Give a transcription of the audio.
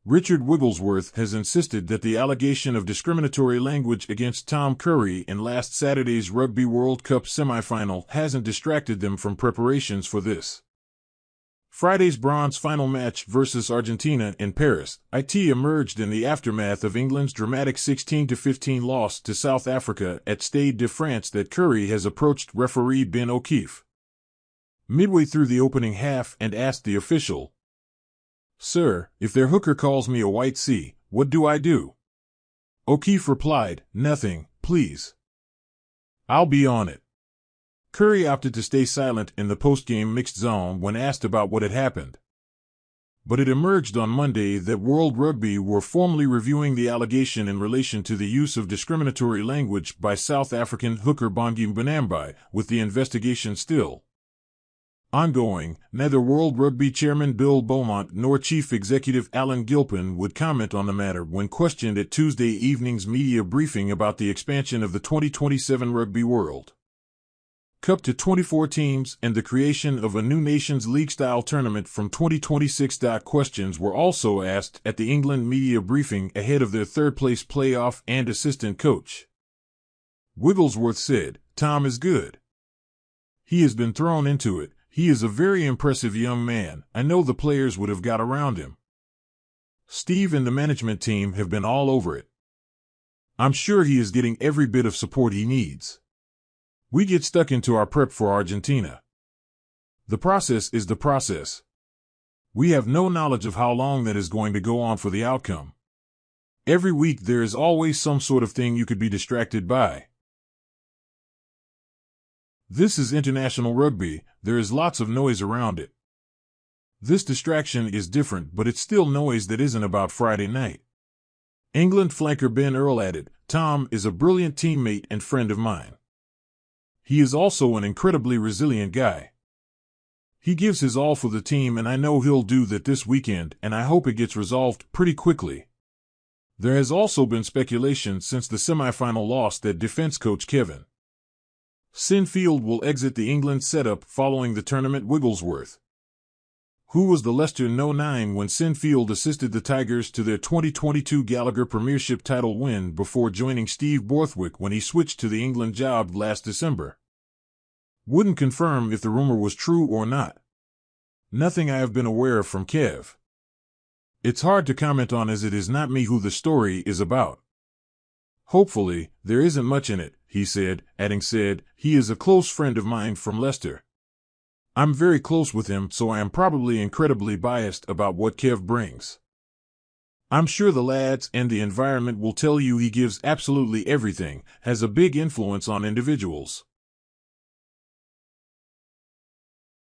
Richard Wigglesworth has insisted that the allegation of discriminatory language against Tom Curry in last Saturday's Rugby World Cup semi-final hasn't distracted them from preparations for this Friday's bronze final match versus Argentina in Paris. It emerged in the aftermath of England's dramatic 16-15 loss to South Africa at Stade de France that Curry has approached referee Ben O'Keefe midway through the opening half and asked the official, "Sir, if their hooker calls me a white C, what do I do?" O'Keefe replied, "Nothing, please. I'll be on it." Curry opted to stay silent in the post-game mixed zone when asked about what had happened. But it emerged on Monday that World Rugby were formally reviewing the allegation in relation to the use of discriminatory language by South African hooker Bongi Mbonambi, with the investigation still ongoing. Neither World Rugby chairman Bill Beaumont nor chief executive Alan Gilpin would comment on the matter when questioned at Tuesday evening's media briefing about the expansion of the 2027 Rugby World Cup to 24 teams and the creation of a new Nations League-style tournament from 2026. Questions were also asked at the England media briefing ahead of their third-place playoff and assistant coach. Wigglesworth said, "Tom is good. He has been thrown into it. He is a very impressive young man. I know the players would have got around him. Steve and the management team have been all over it. I'm sure he is getting every bit of support he needs. We get stuck into our prep for Argentina. The process is the process. We have no knowledge of how long that is going to go on for the outcome. Every week there is always some sort of thing you could be distracted by. This is international rugby, there is lots of noise around it. This distraction is different, but it's still noise that isn't about Friday night." England flanker Ben Earl added, "Tom is a brilliant teammate and friend of mine. He is also an incredibly resilient guy. He gives his all for the team, and I know he'll do that this weekend, and I hope it gets resolved pretty quickly." There has also been speculation since the semi-final loss that defense coach Kevin Sinfield will exit the England setup following the tournament. Wigglesworth, who was the Leicester No. 9 when Sinfield assisted the Tigers to their 2022 Gallagher Premiership title win before joining Steve Borthwick when he switched to the England job last December, wouldn't confirm if the rumor was true or not. "Nothing I have been aware of from Kev. It's hard to comment on as it is not me who the story is about. Hopefully, there isn't much in it," he said, adding he is a close friend of mine from Leicester. "I'm very close with him, so I am probably incredibly biased about what Kev brings. I'm sure the lads and the environment will tell you he gives absolutely everything, has a big influence on individuals.